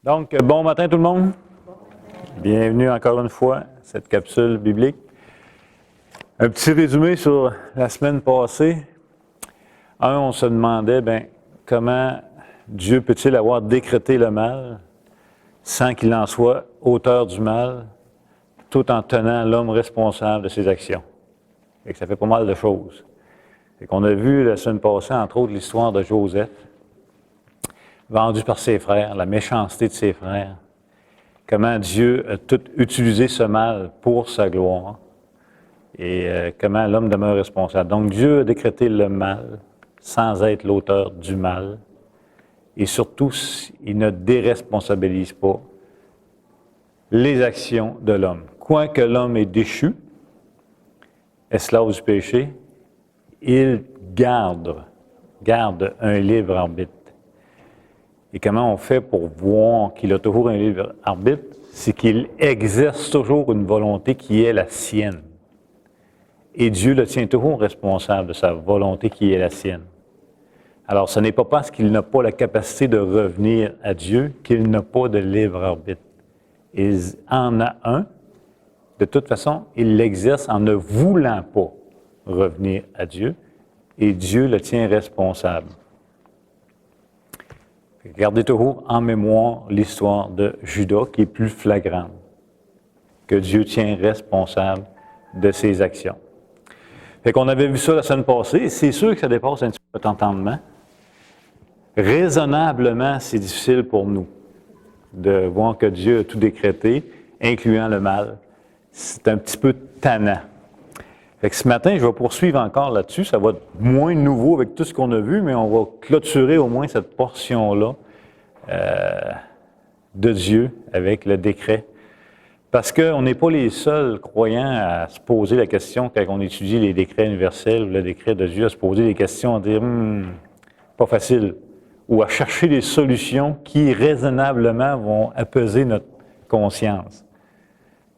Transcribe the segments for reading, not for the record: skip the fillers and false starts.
Donc, bon matin tout le monde. Bienvenue encore une fois à cette capsule biblique. Un petit résumé sur la semaine passée. On se demandait, comment Dieu peut-il avoir décrété le mal sans qu'il en soit auteur du mal, tout en tenant l'homme responsable de ses actions. Et que ça fait pas mal de choses. Et qu'on a vu la semaine passée, entre autres, l'histoire de Joseph, vendu par ses frères, la méchanceté de ses frères, comment Dieu a tout utilisé ce mal pour sa gloire et comment l'homme demeure responsable. Donc Dieu a décrété le mal sans être l'auteur du mal et surtout, il ne déresponsabilise pas les actions de l'homme. Quoique l'homme est déchu, esclave du péché, il garde un libre arbitre. Et comment on fait pour voir qu'il a toujours un libre arbitre? C'est qu'il exerce toujours une volonté qui est la sienne. Et Dieu le tient toujours responsable de sa volonté qui est la sienne. Alors, ce n'est pas parce qu'il n'a pas la capacité de revenir à Dieu qu'il n'a pas de libre arbitre. Il en a un. De toute façon, il l'exerce en ne voulant pas revenir à Dieu. Et Dieu le tient responsable. Gardez toujours en mémoire l'histoire de Judas qui est plus flagrante, que Dieu tient responsable de ses actions. Fait qu'on avait vu ça la semaine passée, et c'est sûr que ça dépasse un petit peu notre entendement. Raisonnablement, c'est difficile pour nous de voir que Dieu a tout décrété, incluant le mal. C'est un petit peu tannant. Fait que ce matin, je vais poursuivre encore là-dessus. Ça va être moins nouveau avec tout ce qu'on a vu, mais on va clôturer au moins cette portion-là de Dieu avec le décret. Parce qu'on n'est pas les seuls croyants à se poser la question, quand on étudie les décrets universels ou le décret de Dieu, à se poser des questions, à dire « pas facile », ou à chercher des solutions qui raisonnablement vont apaiser notre conscience.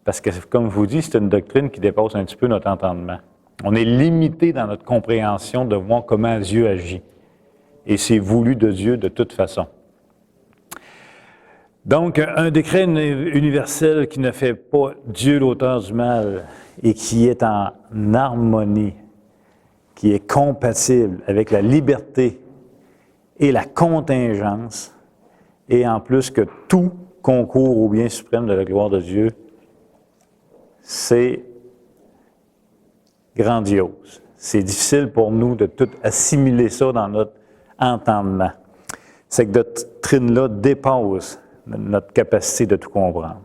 Parce que, comme je vous dis, c'est une doctrine qui dépasse un petit peu notre entendement. On est limité dans notre compréhension de voir comment Dieu agit. Et c'est voulu de Dieu de toute façon. Donc, un décret universel qui ne fait pas Dieu l'auteur du mal et qui est en harmonie, qui est compatible avec la liberté et la contingence, et en plus que tout concourt au bien suprême de la gloire de Dieu, c'est grandiose. C'est difficile pour nous de tout assimiler ça dans notre entendement. Cette doctrine-là dépasse notre capacité de tout comprendre.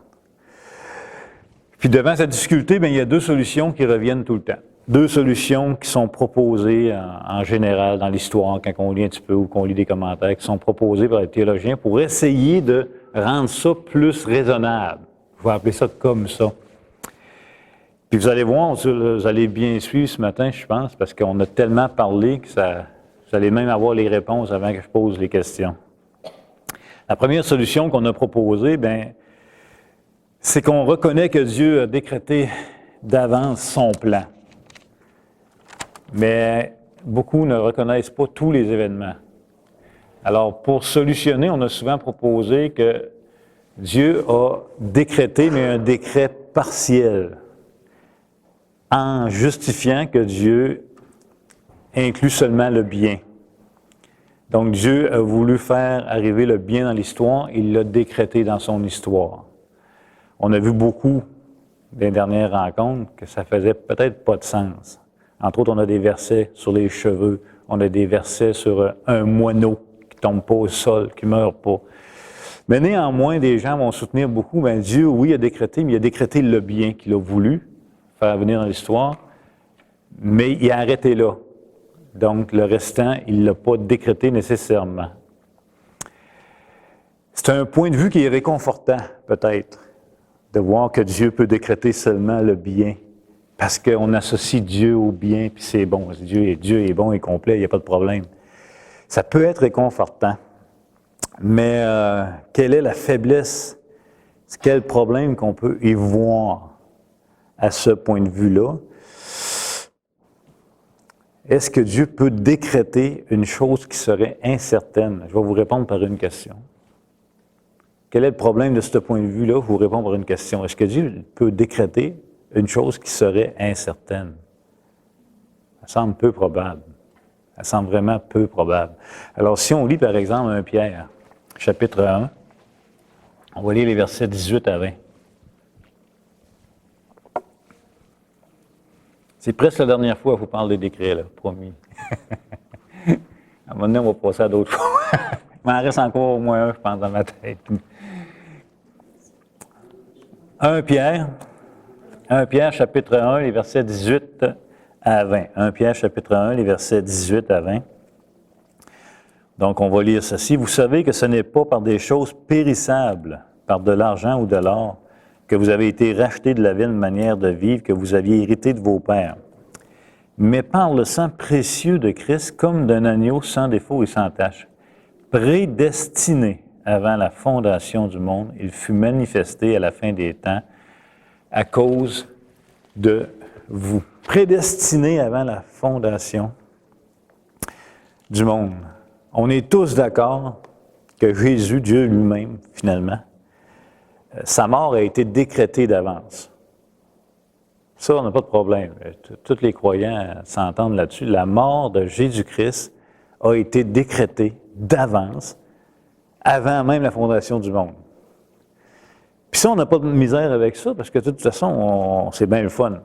Puis devant cette difficulté, il y a deux solutions qui reviennent tout le temps. Deux solutions qui sont proposées en général dans l'histoire, quand on lit un petit peu ou qu'on lit des commentaires, qui sont proposées par les théologiens pour essayer de rendre ça plus raisonnable. Je vais appeler ça comme ça. Puis vous allez voir, vous allez bien suivre ce matin, je pense, parce qu'on a tellement parlé que vous allez même avoir les réponses avant que je pose les questions. La première solution qu'on a proposée, c'est qu'on reconnaît que Dieu a décrété d'avance son plan. Mais beaucoup ne reconnaissent pas tous les événements. Alors, pour solutionner, on a souvent proposé que Dieu a décrété, mais un décret partiel, en justifiant que Dieu inclut seulement le bien. Donc Dieu a voulu faire arriver le bien dans l'histoire, il l'a décrété dans son histoire. On a vu beaucoup des dernières rencontres que ça faisait peut-être pas de sens. Entre autres, on a des versets sur les cheveux, on a des versets sur un moineau qui ne tombe pas au sol, qui ne meurt pas. Mais néanmoins, des gens vont soutenir beaucoup, Dieu, oui, a décrété, mais il a décrété le bien qu'il a voulu faire venir dans l'histoire, mais il a arrêté là. Donc, le restant, il ne l'a pas décrété nécessairement. C'est un point de vue qui est réconfortant, peut-être, de voir que Dieu peut décréter seulement le bien, parce qu'on associe Dieu au bien, puis c'est bon. Dieu est bon et complet, il n'y a pas de problème. Ça peut être réconfortant, mais quelle est la faiblesse, quel problème qu'on peut y voir à ce point de vue-là? Est-ce que Dieu peut décréter une chose qui serait incertaine? Je vais vous répondre par une question. Quel est le problème de ce point de vue-là? Je vous réponds par une question. Est-ce que Dieu peut décréter une chose qui serait incertaine? Ça semble peu probable. Ça semble vraiment peu probable. Alors, si on lit, par exemple, 1 Pierre, chapitre 1, on va lire les versets 18 à 20. C'est presque la dernière fois que je vous parle des décrets, là, promis. À un moment donné, on va passer à d'autres choses. Il m'en reste encore au moins un, je pense, dans ma tête. 1 Pierre, chapitre 1, les versets 18 à 20. 1 Pierre, chapitre 1, les versets 18 à 20. Donc, on va lire ceci. Vous savez que ce n'est pas par des choses périssables, par de l'argent ou de l'or, que vous avez été rachetés de la vaine manière de vivre que vous aviez hérité de vos pères, mais par le sang précieux de Christ, comme d'un agneau sans défaut et sans tache, prédestiné avant la fondation du monde, il fut manifesté à la fin des temps à cause de vous. Prédestiné avant la fondation du monde. On est tous d'accord que Jésus, Dieu lui-même, finalement, sa mort a été décrétée d'avance. Ça, on n'a pas de problème. Tous les croyants s'entendent là-dessus. La mort de Jésus-Christ a été décrétée d'avance, avant même la fondation du monde. Puis ça, on n'a pas de misère avec ça, parce que de toute façon, c'est bien le fun.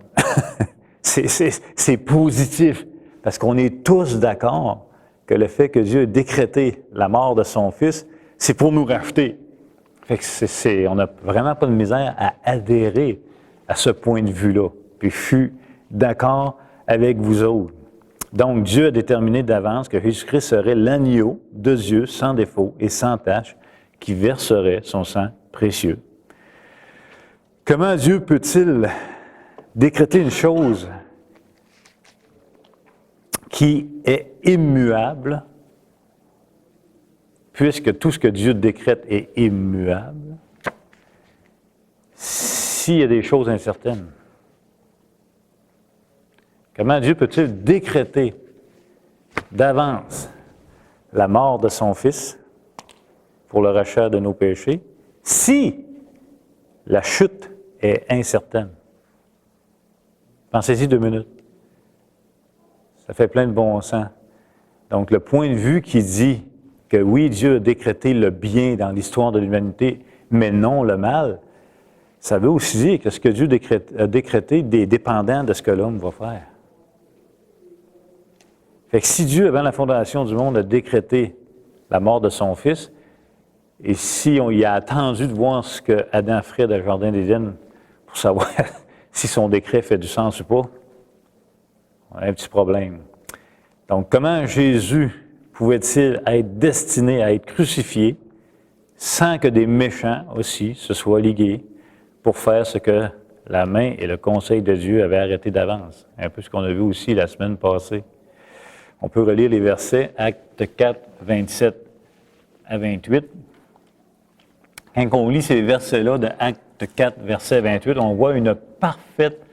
c'est positif, parce qu'on est tous d'accord que le fait que Dieu ait décrété la mort de son Fils, c'est pour nous racheter. Fait que on n'a vraiment pas de misère à adhérer à ce point de vue-là. Puis je suis d'accord avec vous autres. Donc, Dieu a déterminé d'avance que Jésus-Christ serait l'agneau de Dieu sans défaut et sans tache qui verserait son sang précieux. Comment Dieu peut-il décréter une chose qui est immuable, puisque tout ce que Dieu décrète est immuable, s'il y a des choses incertaines? Comment Dieu peut-il décréter d'avance la mort de son Fils pour le rachat de nos péchés si la chute est incertaine? Pensez-y 2 minutes. Ça fait plein de bon sens. Donc, le point de vue qui dit que oui, Dieu a décrété le bien dans l'histoire de l'humanité, mais non le mal, ça veut aussi dire que ce que Dieu a décrété est dépendant de ce que l'homme va faire. Fait que si Dieu, avant la fondation du monde, a décrété la mort de son Fils, et si on y a attendu de voir ce que Adam ferait dans le Jardin d'Éden pour savoir si son décret fait du sens ou pas, on a un petit problème. Donc, comment Jésus pouvait-il être destiné à être crucifié sans que des méchants aussi se soient ligués pour faire ce que la main et le conseil de Dieu avaient arrêté d'avance? Un peu ce qu'on a vu aussi la semaine passée. On peut relire les versets, Actes 4, 27 à 28. Quand on lit ces versets-là de Actes 4, verset 28, on voit une parfaite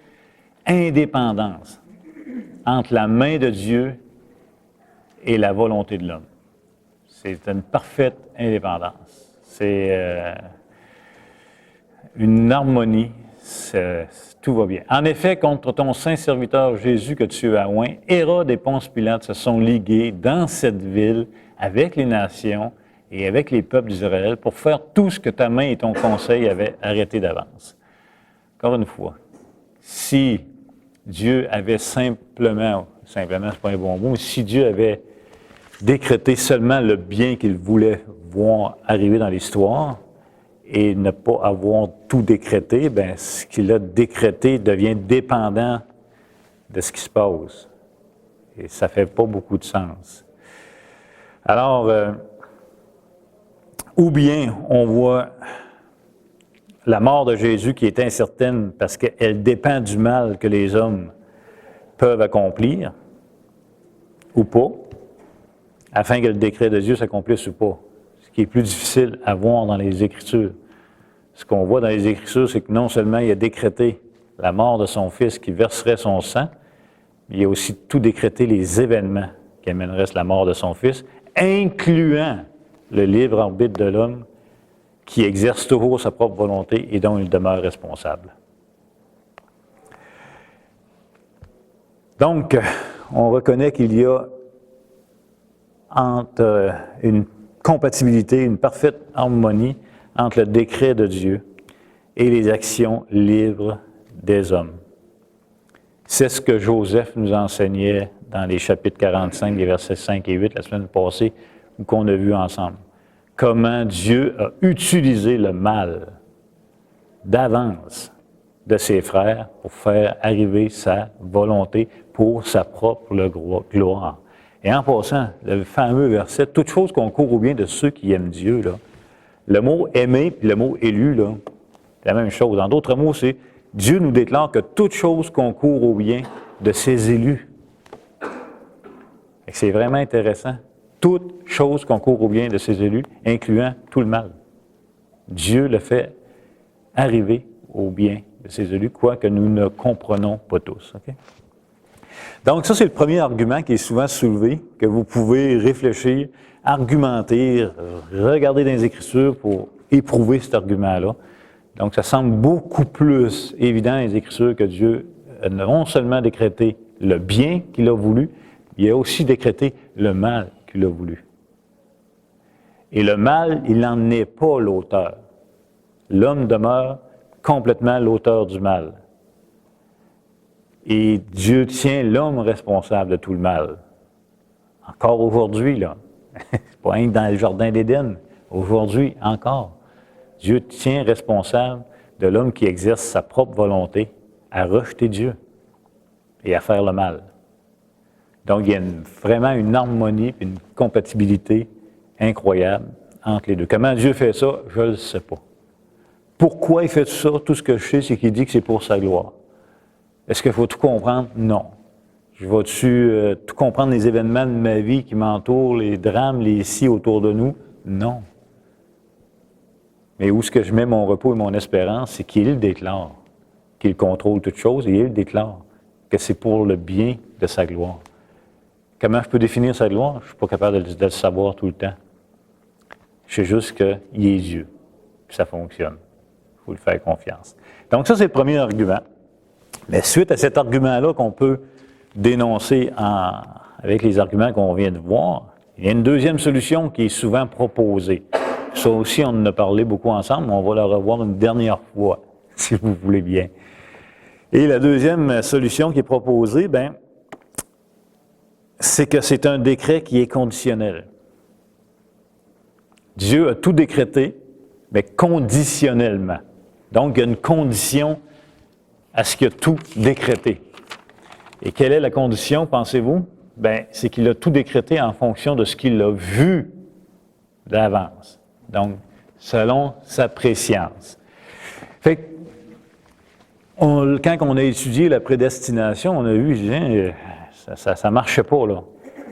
indépendance entre la main de Dieu et la volonté de l'homme. C'est une parfaite indépendance. C'est une harmonie. Tout va bien. En effet, contre ton saint serviteur Jésus que tu as oint, Hérode et Ponce Pilate se sont ligués dans cette ville avec les nations et avec les peuples d'Israël pour faire tout ce que ta main et ton conseil avaient arrêté d'avance. Encore une fois, si Dieu avait simplement, c'est pas un bon mot, mais si Dieu avait décrété seulement le bien qu'il voulait voir arriver dans l'histoire, et ne pas avoir tout décrété, bien, ce qu'il a décrété devient dépendant de ce qui se passe. Et ça ne fait pas beaucoup de sens. Alors, ou bien on voit la mort de Jésus qui est incertaine parce qu'elle dépend du mal que les hommes peuvent accomplir, ou pas, afin que le décret de Dieu s'accomplisse ou pas. Ce qui est plus difficile à voir dans les Écritures. Ce qu'on voit dans les Écritures, c'est que non seulement il a décrété la mort de son Fils qui verserait son sang, mais il a aussi tout décrété les événements qui amèneraient la mort de son Fils, incluant le libre arbitre de l'homme qui exerce toujours sa propre volonté et dont il demeure responsable. Donc, on reconnaît qu'il y a entre une compatibilité, une parfaite harmonie entre le décret de Dieu et les actions libres des hommes. C'est ce que Joseph nous enseignait dans les chapitres 45, les versets 5 et 8, la semaine passée, qu'on a vu ensemble. Comment Dieu a utilisé le mal d'avance de ses frères pour faire arriver sa volonté pour sa propre gloire. Et en passant, le fameux verset, « Toute chose concourt au bien de ceux qui aiment Dieu », là, le mot « aimer » et le mot « élu », là, c'est la même chose. En d'autres mots, c'est Dieu nous déclare que toute chose concourt au bien de ses élus. Et c'est vraiment intéressant. Toute chose concourt au bien de ses élus, incluant tout le mal. Dieu le fait arriver au bien de ses élus, quoique nous ne comprenons pas tous. Okay? Donc ça, c'est le premier argument qui est souvent soulevé, que vous pouvez réfléchir, argumenter, regarder dans les Écritures pour éprouver cet argument-là. Donc ça semble beaucoup plus évident dans les Écritures que Dieu a non seulement décrété le bien qu'il a voulu, il a aussi décrété le mal qu'il a voulu. Et le mal, il n'en est pas l'auteur. L'homme demeure complètement l'auteur du mal. Et Dieu tient l'homme responsable de tout le mal. Encore aujourd'hui, là. C'est pas rien que dans le jardin d'Éden. Aujourd'hui, encore. Dieu tient responsable de l'homme qui exerce sa propre volonté à rejeter Dieu et à faire le mal. Donc, il y a vraiment une harmonie et une compatibilité incroyable entre les deux. Comment Dieu fait ça, je ne le sais pas. Pourquoi il fait ça? Tout ce que je sais, c'est qu'il dit que c'est pour sa gloire. Est-ce qu'il faut tout comprendre? Non. Je vais-tu tout comprendre les événements de ma vie qui m'entourent, les drames, les si autour de nous? Non. Mais où est-ce que je mets mon repos et mon espérance, c'est qu'il déclare qu'il contrôle toutes choses et il déclare que c'est pour le bien de sa gloire. Comment je peux définir sa gloire? Je ne suis pas capable de le savoir tout le temps. Je sais juste qu'il est Dieu, que ça fonctionne. Il faut lui faire confiance. Donc ça, c'est le premier argument. Mais suite à cet argument-là qu'on peut dénoncer avec les arguments qu'on vient de voir, il y a une deuxième solution qui est souvent proposée. Ça aussi, on en a parlé beaucoup ensemble, mais on va la revoir une dernière fois, si vous voulez bien. Et la deuxième solution qui est proposée, c'est que c'est un décret qui est conditionnel. Dieu a tout décrété, mais conditionnellement. Donc, il y a une condition à ce qu'il a tout décrété. Et quelle est la condition, pensez-vous? C'est qu'il a tout décrété en fonction de ce qu'il a vu d'avance. Donc, selon sa préscience. Fait que, quand on a étudié la prédestination, on a vu, ça ne marchait pas, là.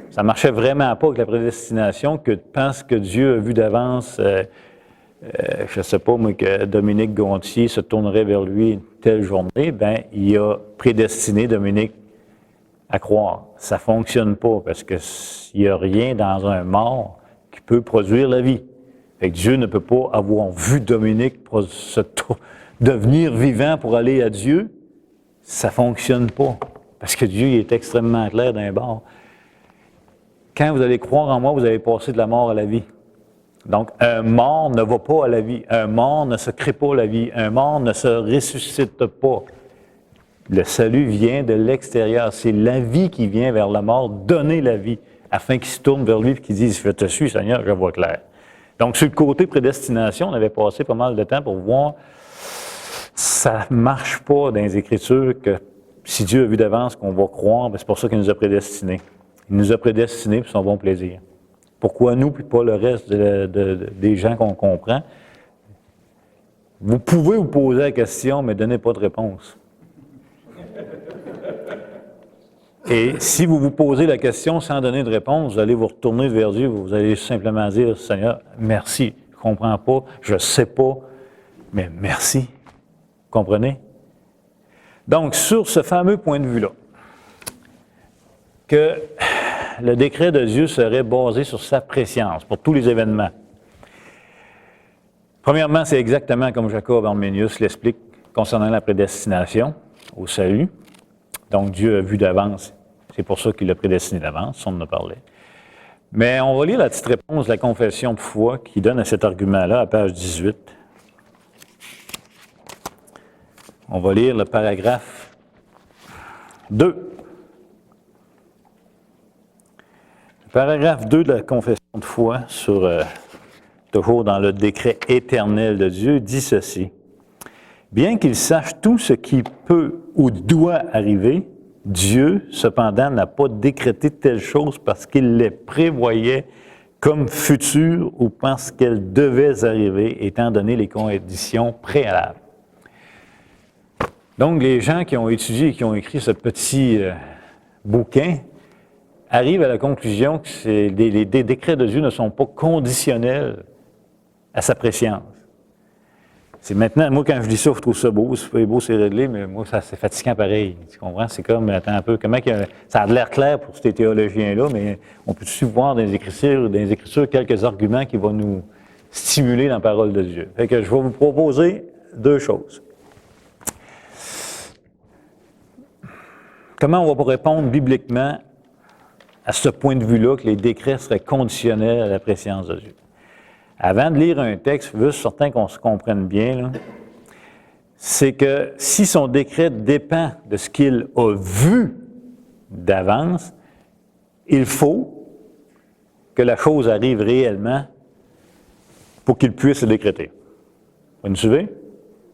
Ça ne marchait vraiment pas avec la prédestination, que tu penses que Dieu a vu d'avance, je ne sais pas, moi, que Dominique Gontier se tournerait vers lui une telle journée, il a prédestiné Dominique à croire. Ça ne fonctionne pas, parce qu'il n'y a rien dans un mort qui peut produire la vie. Fait que Dieu ne peut pas avoir vu Dominique devenir vivant pour aller à Dieu. Ça ne fonctionne pas. Parce que Dieu est extrêmement clair d'un bord. Quand vous allez croire en moi, vous allez passer de la mort à la vie. Donc, un mort ne va pas à la vie. Un mort ne se crée pas la vie. Un mort ne se ressuscite pas. Le salut vient de l'extérieur. C'est la vie qui vient vers la mort, donner la vie, afin qu'il se tourne vers lui et qu'il dise « Je te suis, Seigneur, je vois clair ». Donc, sur le côté prédestination, on avait passé pas mal de temps pour voir ça ne marche pas dans les Écritures que si Dieu a vu d'avance qu'on va croire, c'est pour ça qu'il nous a prédestinés. Il nous a prédestinés pour son bon plaisir. Pourquoi nous, puis pas le reste des gens qu'on comprend? Vous pouvez vous poser la question, mais donnez pas de réponse. Et si vous vous posez la question sans donner de réponse, vous allez vous retourner vers Dieu, vous allez simplement dire, Seigneur, merci, je ne comprends pas, je ne sais pas, mais merci. Vous comprenez? Donc, sur ce fameux point de vue-là, que le décret de Dieu serait basé sur sa préscience pour tous les événements. Premièrement, c'est exactement comme Jacob Arminius l'explique concernant la prédestination au salut. Donc, Dieu a vu d'avance. C'est pour ça qu'il l'a prédestiné d'avance, on en a parlé. Mais on va lire la petite réponse de la confession de foi qui donne à cet argument-là, à page 18. On va lire le paragraphe 2. Le paragraphe 2 de la confession de foi, toujours dans le décret éternel de Dieu, dit ceci. Bien qu'il sache tout ce qui peut ou doit arriver, Dieu, cependant, n'a pas décrété telle chose parce qu'il les prévoyait comme futures ou parce qu'elles devaient arriver, étant donné les conditions préalables. Donc, les gens qui ont étudié et qui ont écrit ce petit bouquin arrivent à la conclusion que les décrets de Dieu ne sont pas conditionnels à sa préscience. C'est maintenant, moi, quand je dis ça, je trouve ça beau, c'est beau, c'est réglé, mais moi, ça, c'est fatigant pareil. Tu comprends? C'est comme, attends un peu, ça a l'air clair pour ces théologiens-là, mais on peut-tu voir dans les Écritures quelques arguments qui vont nous stimuler dans la parole de Dieu? Fait que je vais vous proposer deux choses. Comment on va répondre bibliquement à ce point de vue-là que les décrets seraient conditionnels à la préscience de Dieu? Avant de lire un texte, je veux être certain qu'on se comprenne bien, là, c'est que si son décret dépend de ce qu'il a vu d'avance, il faut que la chose arrive réellement pour qu'il puisse le décréter. Vous me suivez?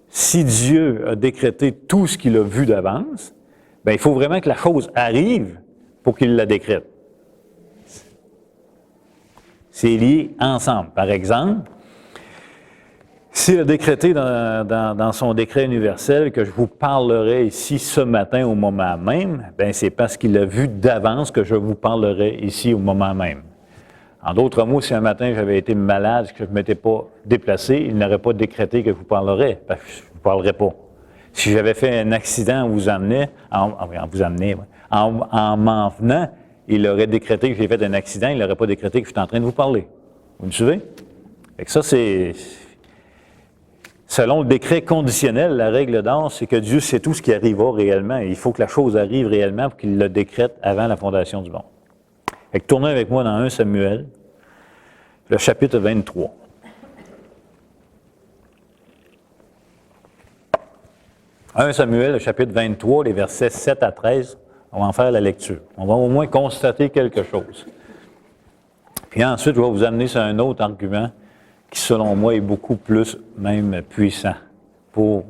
Si Dieu a décrété tout ce qu'il a vu d'avance, bien, il faut vraiment que la chose arrive pour qu'il la décrète. C'est lié ensemble. Par exemple, s'il a décrété dans son décret universel que je vous parlerai ici ce matin au moment même, bien, c'est parce qu'il a vu d'avance que je vous parlerai ici au moment même. En d'autres mots, si un matin j'avais été malade, que je ne m'étais pas déplacé, il n'aurait pas décrété que je vous parlerai, parce que je ne vous parlerai pas. Si j'avais fait un accident en m'en venant, il aurait décrété que j'ai fait un accident, il n'aurait pas décrété que je suis en train de vous parler. Vous me suivez? Fait que ça, c'est... Selon le décret conditionnel, la règle d'or, c'est que Dieu sait tout ce qui arrivera réellement. Et il faut que la chose arrive réellement pour qu'il le décrète avant la fondation du monde. Fait que tournez avec moi dans 1 Samuel, le chapitre 23. « 1 Samuel, le chapitre 23, les versets 7 à 13, on va en faire la lecture. On va au moins constater quelque chose. Puis ensuite, je vais vous amener sur un autre argument qui, selon moi, est beaucoup plus même puissant pour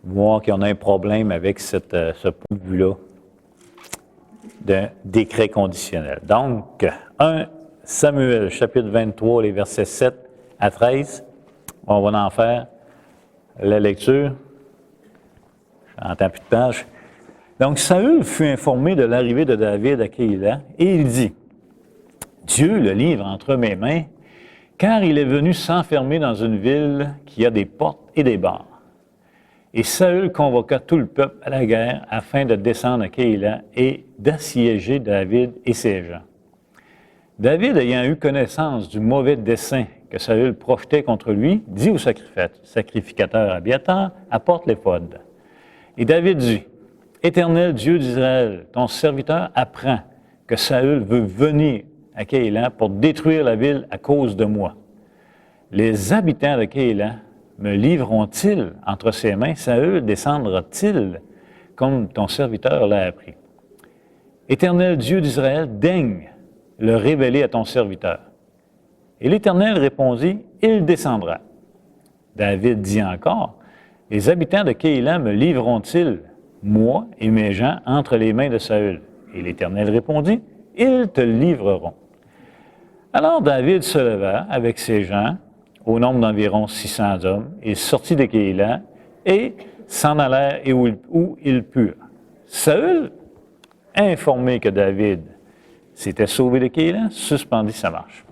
voir qu'on a un problème avec ce point de vue-là d'un décret conditionnel. Donc, 1 Samuel, chapitre 23, les versets 7 à 13, on va en faire la lecture. J'entends plus de page. Donc, Saül fut informé de l'arrivée de David à Keïla, et il dit, « Dieu le livre entre mes mains, car il est venu s'enfermer dans une ville qui a des portes et des barres. » Et Saül convoqua tout le peuple à la guerre afin de descendre à Keïla et d'assiéger David et ses gens. David, ayant eu connaissance du mauvais dessein que Saül projetait contre lui, dit au sacrificateur Abiathar, « Apporte l'éphod. » Et David dit, « Éternel Dieu d'Israël, ton serviteur apprend que Saül veut venir à Keïla pour détruire la ville à cause de moi. Les habitants de Keïla me livreront-ils entre ses mains? Saül descendra-t-il comme ton serviteur l'a appris? Éternel Dieu d'Israël, daigne le révéler à ton serviteur. » Et l'Éternel répondit, « Il descendra. » David dit encore, « Les habitants de Keïla me livreront-ils, moi et mes gens, entre les mains de Saül? » Et l'Éternel répondit, « Ils te livreront. » Alors David se leva avec ses gens, au nombre d'environ 600 hommes, et sortit de Keïla, et s'en allèrent où ils purent. Saül, informé que David s'était sauvé de Keïla, suspendit sa marche.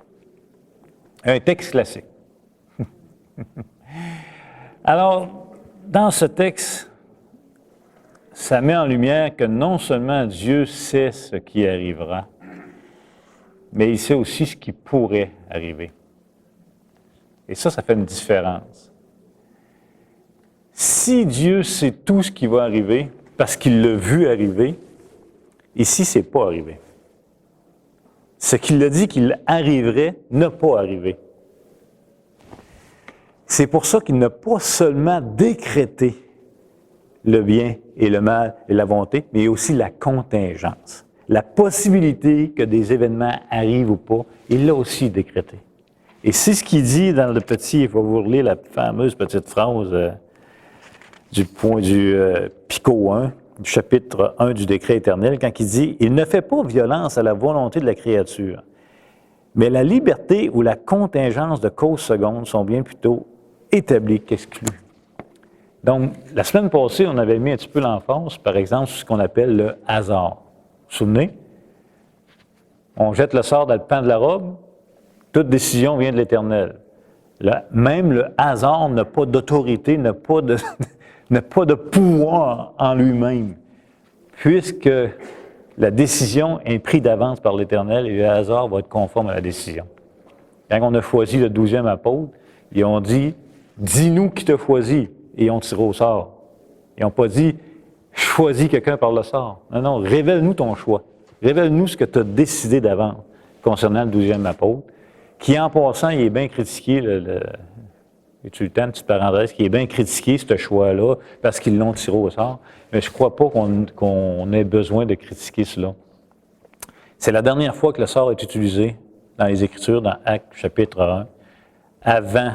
Un texte classique. Alors, dans ce texte, ça met en lumière que non seulement Dieu sait ce qui arrivera, mais il sait aussi ce qui pourrait arriver. Et ça fait une différence. Si Dieu sait tout ce qui va arriver, parce qu'il l'a vu arriver, ici, ce n'est pas arrivé. Ce qu'il a dit qu'il arriverait n'a pas arrivé. C'est pour ça qu'il n'a pas seulement décrété le bien et le mal et la bonté, mais aussi la contingence. La possibilité que des événements arrivent ou pas, il l'a aussi décrété. Et c'est ce qu'il dit dans le petit, il faut vous relire la fameuse petite phrase du Picot 1, du chapitre 1 du décret éternel, quand il dit « Il ne fait pas violence à la volonté de la créature, mais la liberté ou la contingence de cause seconde sont bien plutôt établies qu'exclues. » Donc, la semaine passée, on avait mis un petit peu l'emphase, par exemple, sur ce qu'on appelle le hasard. Vous vous souvenez? On jette le sort dans le pan de la robe, toute décision vient de l'Éternel. Même le hasard n'a pas d'autorité, n'a pas de pouvoir en lui-même, puisque la décision est prise d'avance par l'Éternel et le hasard va être conforme à la décision. Quand on a choisi le 12e apôtre, ils ont dit « Dis-nous qui t'a choisi » et ils ont tiré au sort. Ils n'ont pas dit « Choisis quelqu'un par le sort ». Non, révèle-nous ton choix. Révèle-nous ce que tu as décidé d'avance concernant le 12e apôtre, qui en passant, il est bien critiqué, tu le temps, une petite parenthèse, qui est bien critiqué, ce choix-là, parce qu'ils l'ont tiré au sort. Mais je ne crois pas qu'on ait besoin de critiquer cela. C'est la dernière fois que le sort est utilisé dans les Écritures, dans Actes chapitre 1, avant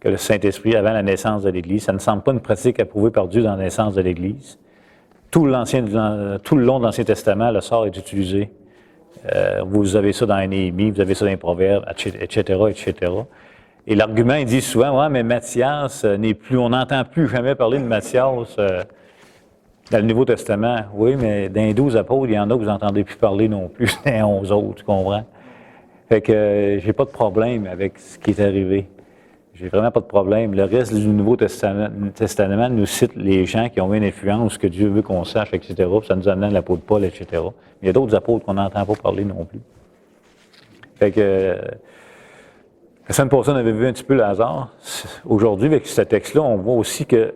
que le Saint-Esprit, avant la naissance de l'Église. Ça ne semble pas une pratique approuvée par Dieu dans la naissance de l'Église. Tout le long de l'Ancien Testament, le sort est utilisé. Vous avez ça dans Néhémie, vous avez ça dans les Proverbes, etc., etc. Et l'argument, il dit souvent, ouais, mais Matthias n'est plus, on n'entend plus jamais parler de Matthias dans le Nouveau Testament. Oui, mais dans les 12 apôtres, il y en a que vous n'entendez plus parler non plus, dans les 11 autres, tu comprends? Fait que j'ai pas de problème avec ce qui est arrivé. J'ai vraiment pas de problème. Le reste du Nouveau Testament nous cite les gens qui ont eu une influence, que Dieu veut qu'on sache, etc. Puis ça nous amène l'apôtre Paul, etc. Mais il y a d'autres apôtres qu'on n'entend pas parler non plus. Fait que la semaine passée, on avait vu un petit peu le hasard. Aujourd'hui, avec ce texte-là, on voit aussi que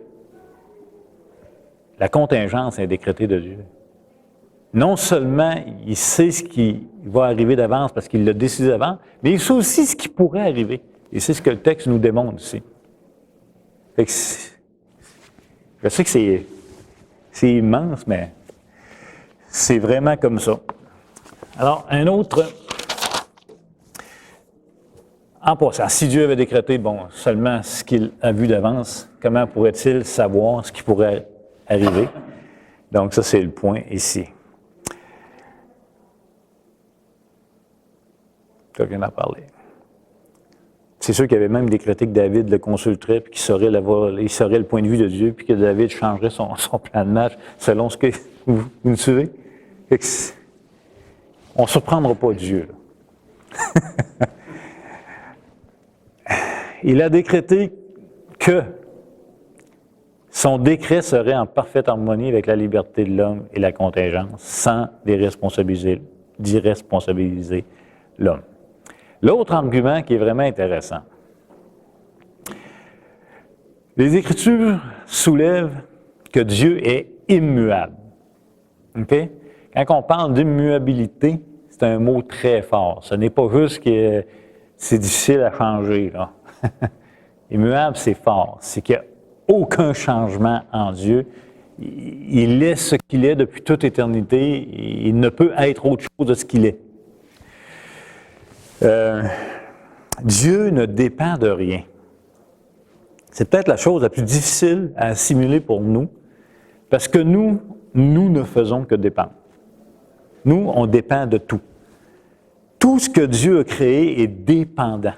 la contingence est décrétée de Dieu. Non seulement il sait ce qui va arriver d'avance parce qu'il l'a décidé d'avance, mais il sait aussi ce qui pourrait arriver. Et c'est ce que le texte nous démontre ici. Fait que je sais que c'est immense, mais c'est vraiment comme ça. Alors, un autre... En passant, si Dieu avait décrété, seulement ce qu'il a vu d'avance, comment pourrait-il savoir ce qui pourrait arriver? Donc, ça, c'est le point ici. Ça, je viens d'en parler. C'est sûr qu'il avait même décrété que David le consulterait, puis qu'il saurait le point de vue de Dieu, puis que David changerait son plan de match selon ce que vous me suivez. On ne surprendra pas Dieu. Il a décrété que son décret serait en parfaite harmonie avec la liberté de l'homme et la contingence, sans d'irresponsabiliser l'homme. L'autre argument qui est vraiment intéressant. Les Écritures soulèvent que Dieu est immuable. Okay? Quand on parle d'immuabilité, c'est un mot très fort. Ce n'est pas juste que c'est difficile à changer, là. Immuable, c'est fort. C'est qu'il n'y a aucun changement en Dieu. Il est ce qu'il est depuis toute éternité. Il ne peut être autre chose de ce qu'il est. Dieu ne dépend de rien. C'est peut-être la chose la plus difficile à assimiler pour nous, parce que nous ne faisons que dépendre. Nous, on dépend de tout. Tout ce que Dieu a créé est dépendant.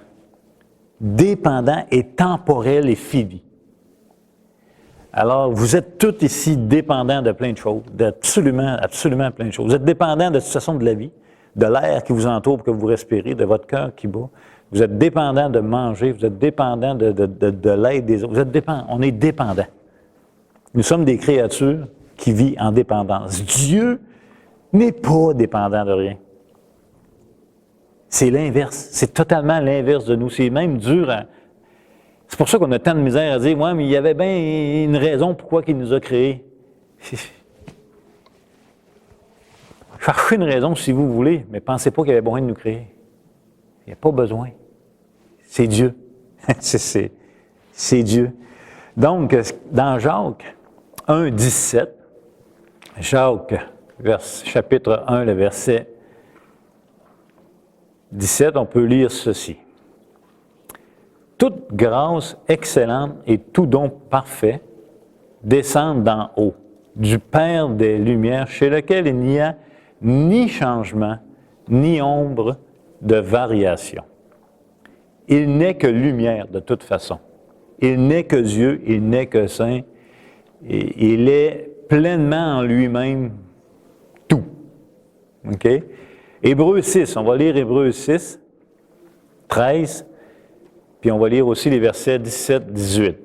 Dépendant et temporel et fini. Alors, vous êtes tous ici dépendants de plein de choses, d'absolument plein de choses. Vous êtes dépendants de la situation de la vie, de l'air qui vous entoure pour que vous respirez, de votre cœur qui bat. Vous êtes dépendants de manger, vous êtes dépendants de l'aide des autres. On est dépendants. Nous sommes des créatures qui vivent en dépendance. Dieu n'est pas dépendant de rien. C'est l'inverse. C'est totalement l'inverse de nous. C'est même dur C'est pour ça qu'on a tant de misère à dire, ouais, mais il y avait bien une raison pourquoi il nous a créés. Cherchez une raison si vous voulez, mais pensez pas qu'il y avait besoin de nous créer. Il n'y a pas besoin. C'est Dieu. c'est Dieu. Donc, dans Jacques 1, 17, Jacques, chapitre 1, le verset 17, on peut lire ceci. Toute grâce excellente et tout don parfait descendent d'en haut, du Père des Lumières, chez lequel il n'y a ni changement, ni ombre de variation. Il n'est que lumière de toute façon. Il n'est que Dieu, il n'est que Saint. Et il est pleinement en lui-même tout. OK? Hébreux 6, on va lire Hébreux 6, 13, puis on va lire aussi les versets 17, 18.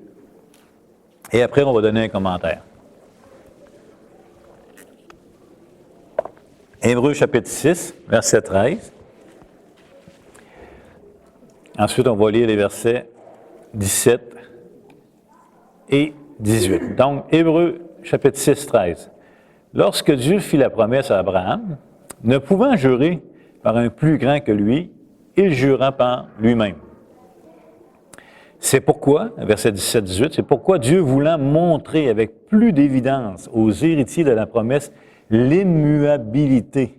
Et après, on va donner un commentaire. Hébreux chapitre 6, verset 13. Ensuite, on va lire les versets 17 et 18. Donc, Hébreux chapitre 6, 13. Lorsque Dieu fit la promesse à Abraham, ne pouvant jurer par un plus grand que lui, il jura par lui-même. C'est pourquoi, verset 17-18, c'est pourquoi Dieu voulant montrer avec plus d'évidence aux héritiers de la promesse l'immuabilité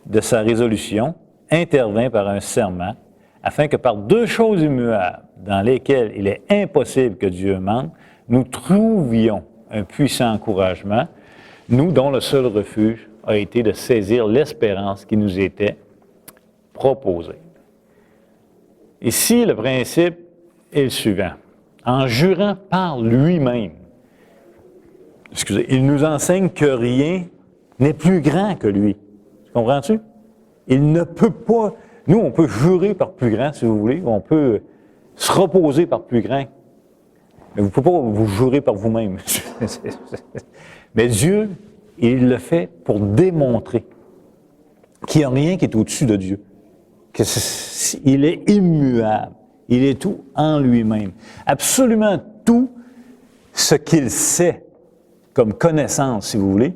de sa résolution, intervint par un serment, afin que par deux choses immuables, dans lesquelles il est impossible que Dieu mente, nous trouvions un puissant encouragement, nous dont le seul refuge a été de saisir l'espérance qui nous était proposée. Ici, le principe est le suivant. En jurant par lui-même, il nous enseigne que rien n'est plus grand que lui. Comprends-tu? Il ne peut pas... Nous, on peut jurer par plus grand, si vous voulez. On peut se reposer par plus grand. Mais vous ne pouvez pas vous jurer par vous-même. Mais Dieu, il le fait pour démontrer qu'il n'y a rien qui est au-dessus de Dieu. Il est immuable. Il est tout en lui-même. Absolument tout ce qu'il sait comme connaissance, si vous voulez,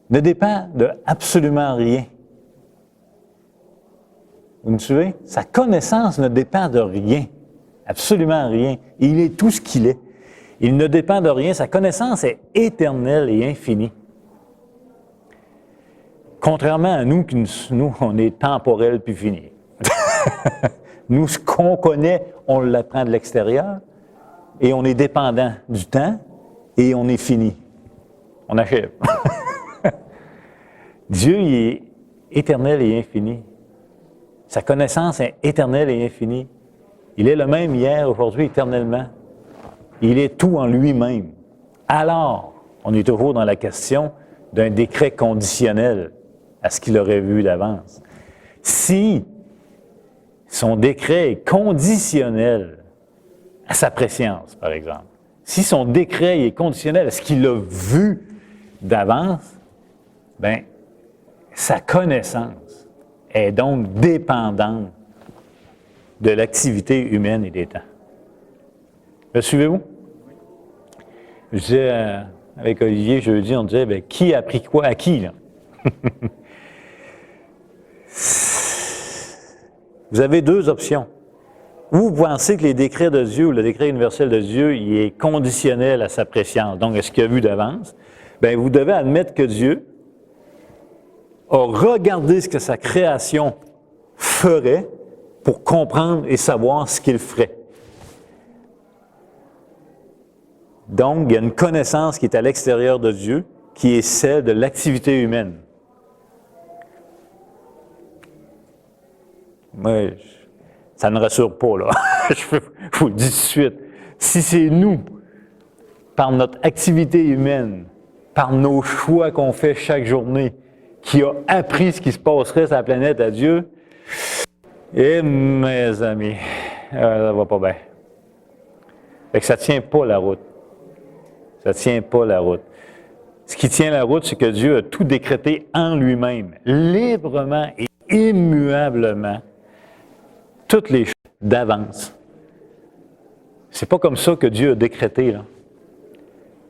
ne dépend de absolument rien. Vous me suivez? Sa connaissance ne dépend de rien. Absolument rien. Il est tout ce qu'il est. Il ne dépend de rien. Sa connaissance est éternelle et infinie. Contrairement à nous, on est temporel puis fini. Nous, ce qu'on connaît, on l'apprend de l'extérieur et on est dépendant du temps et on est fini. On achève. Dieu, il est éternel et infini. Sa connaissance est éternelle et infinie. Il est le même hier, aujourd'hui, éternellement. Il est tout en lui-même. Alors, on est toujours dans la question d'un décret conditionnel à ce qu'il aurait vu d'avance. Si son décret est conditionnel à sa préscience, par exemple, si son décret est conditionnel à ce qu'il a vu d'avance, bien, sa connaissance est donc dépendante de l'activité humaine et des temps. Me suivez-vous? Je disais avec Olivier jeudi, on disait, bien, qui a appris quoi à qui, là? Vous avez deux options. Vous pensez que les décrets de Dieu ou le décret universel de Dieu, il est conditionnel à sa préscience, donc à ce qu'il a vu d'avance. Bien, vous devez admettre que Dieu a regardé ce que sa création ferait pour comprendre et savoir ce qu'il ferait. Donc, il y a une connaissance qui est à l'extérieur de Dieu, qui est celle de l'activité humaine. Moi, ça ne rassure pas, là. Je vous le dis tout de suite. Si c'est nous, par notre activité humaine, par nos choix qu'on fait chaque journée, qui a appris ce qui se passerait sur la planète à Dieu, et mes amis, ça va pas bien. Fait que ça ne tient pas la route. Ça ne tient pas la route. Ce qui tient la route, c'est que Dieu a tout décrété en lui-même, librement et immuablement, toutes les choses d'avance. C'est pas comme ça que Dieu a décrété, là.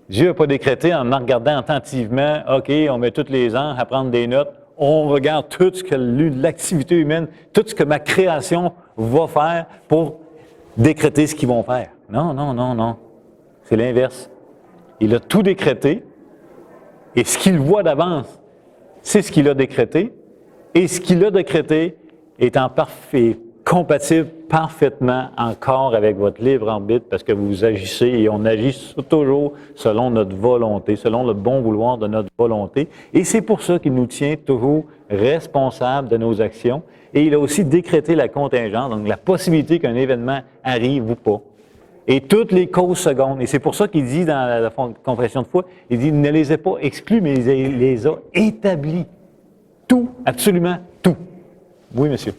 Dieu n'a pas décrété en regardant attentivement, OK, on met tous les ans à prendre des notes, on regarde tout ce que l'activité humaine, tout ce que ma création va faire pour décréter ce qu'ils vont faire. Non, non, non, non. C'est l'inverse. Il a tout décrété, et ce qu'il voit d'avance, c'est ce qu'il a décrété, et ce qu'il a décrété est en parfait, compatible parfaitement encore avec votre libre arbitre, parce que vous agissez et on agit toujours selon notre volonté, selon le bon vouloir de notre volonté. Et c'est pour ça qu'il nous tient toujours responsables de nos actions. Et il a aussi décrété la contingence, donc la possibilité qu'un événement arrive ou pas. Et toutes les causes secondes. Et c'est pour ça qu'il dit dans la confession de foi, il dit, il ne les a pas exclus, mais il les a établis. Tout, absolument tout. Oui, monsieur.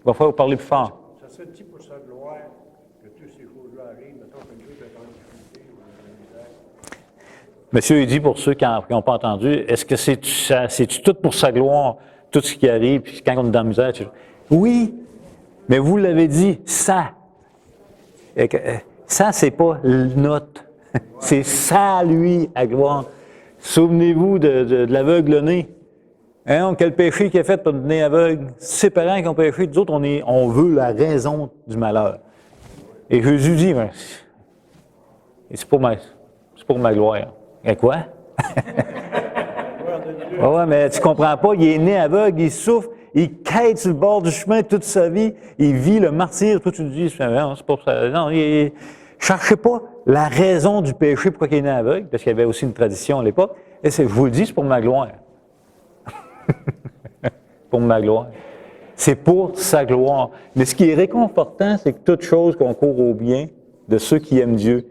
Il va falloir vous parler plus fort. Ça serait-il pour sa gloire que toutes ces choses-là arrivent, mettons que Dieu est en difficulté ou en misère? Monsieur, il dit pour ceux qui n'ont pas entendu, est-ce que c'est-tu tout pour sa gloire, tout ce qui arrive, puis quand on est dans la misère? Oui, mais vous l'avez dit, ça. Ça, c'est pas notre. C'est ça, lui, à gloire. Souvenez-vous de l'aveugle-né. Hein, quel péché qu'il a fait pour nous donner aveugle? Ses parents qui ont péché, nous autres, on veut la raison du malheur. Et Jésus dit, ben, c'est pour ma gloire. Et quoi? Oui, mais tu comprends pas, il est né aveugle, il souffre, il quête sur le bord du chemin toute sa vie, il vit le martyre, toi tu te dis, non, c'est pour ça. Non, ne cherchez pas la raison du péché, pourquoi il est né aveugle, parce qu'il y avait aussi une tradition à l'époque. Et je vous le dis, c'est pour ma gloire. Pour ma gloire. C'est pour sa gloire. Mais ce qui est réconfortant, c'est que toute chose concourt au bien de ceux qui aiment Dieu.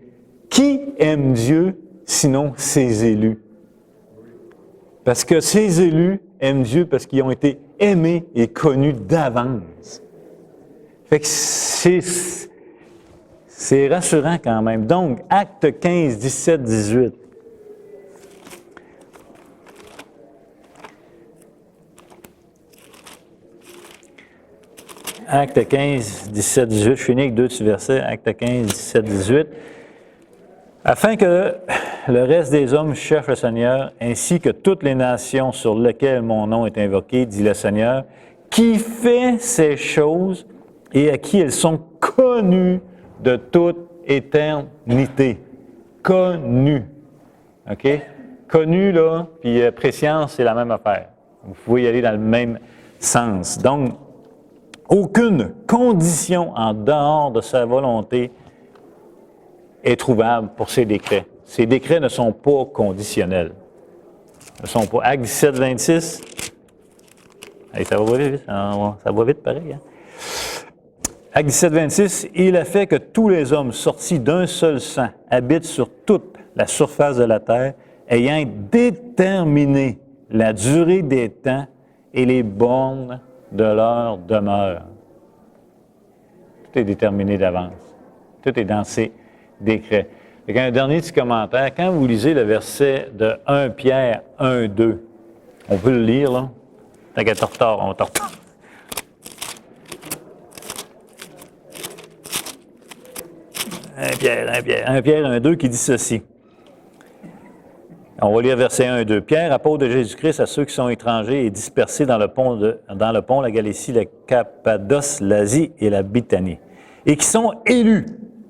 Qui aime Dieu, sinon ses élus? Parce que ces élus aiment Dieu parce qu'ils ont été aimés et connus d'avance. Fait que c'est rassurant quand même. Donc, Actes 15, 17, 18. Actes 15, 17, 18. Je finis avec deux petits versets. Actes 15, 17, 18. Afin que le reste des hommes cherchent le Seigneur, ainsi que toutes les nations sur lesquelles mon nom est invoqué, dit le Seigneur, qui fait ces choses et à qui elles sont connues de toute éternité. Connues. OK? Connues, là, puis préscience, c'est la même affaire. Vous pouvez y aller dans le même sens. Donc, aucune condition en dehors de sa volonté est trouvable pour ces décrets. Ces décrets ne sont pas conditionnels. Ne sont pas. Acte 17, 26. Allez, ça va vite, ça va vite pareil. Hein? Acte 17, 26. Il a fait que tous les hommes sortis d'un seul sang habitent sur toute la surface de la terre, ayant déterminé la durée des temps et les bornes de leur demeure. Tout est déterminé d'avance. Tout est dans ces décrets. Avec un dernier petit commentaire, quand vous lisez le verset de 1 Pierre 1, 2, on peut le lire, là. T'inquiète, retard, on est en retard. 1 Pierre 1, 2 qui dit ceci. On va lire verset 1 et 2. Pierre, apôtre de Jésus-Christ, à ceux qui sont étrangers et dispersés dans le pont, la Galatie, la Cappadoce, l'Asie et la Bithynie, et qui sont élus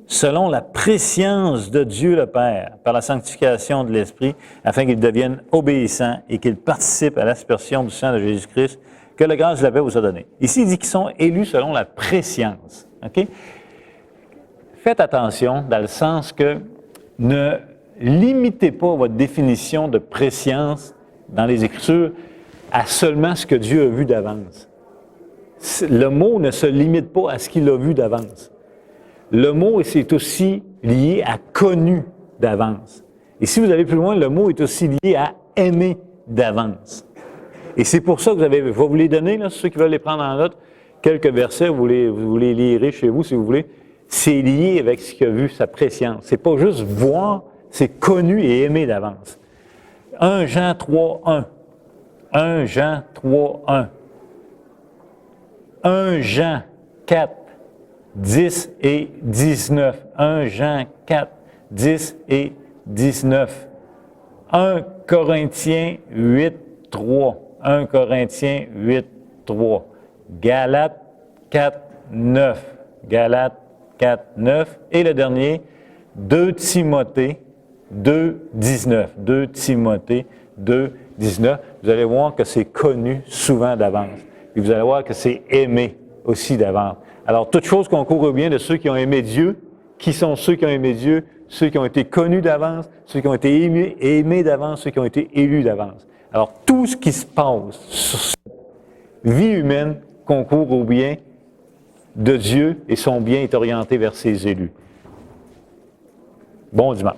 selon la préscience de Dieu le Père, par la sanctification de l'Esprit, afin qu'ils deviennent obéissants et qu'ils participent à l'aspersion du sang de Jésus-Christ, que la grâce de la paix vous soit donnée. Ici, il dit qu'ils sont élus selon la préscience. OK? Faites attention dans le sens que ne limitez pas votre définition de préscience dans les Écritures à seulement ce que Dieu a vu d'avance. Le mot ne se limite pas à ce qu'il a vu d'avance. Le mot, c'est aussi lié à connu d'avance. Et si vous allez plus loin, le mot est aussi lié à aimer d'avance. Et c'est pour ça que je vais vous les donner, là, ceux qui veulent les prendre en note, quelques versets, vous les lirez chez vous si vous voulez. C'est lié avec ce qu'il a vu, sa préscience. C'est pas juste voir, c'est connu et aimé d'avance. 1 Jean 3, 1. 1 Jean 3, 1. 1 Jean 4, 10 et 19. 1 Jean 4, 10 et 19. 1 Corinthiens 8, 3. 1 Corinthiens 8, 3. Galates 4, 9. Galates 4, 9. Et le dernier, 2 Timothée 2, 19. 2 Timothée 2, 19. Vous allez voir que c'est connu souvent d'avance. Puis vous allez voir que c'est aimé aussi d'avance. Alors, toute chose concourt au bien de ceux qui ont aimé Dieu. Qui sont ceux qui ont aimé Dieu? Ceux qui ont été connus d'avance, ceux qui ont été aimés d'avance, ceux qui ont été élus d'avance. Alors, tout ce qui se passe sur cette vie humaine concourt au bien de Dieu et son bien est orienté vers ses élus. Bon dimanche.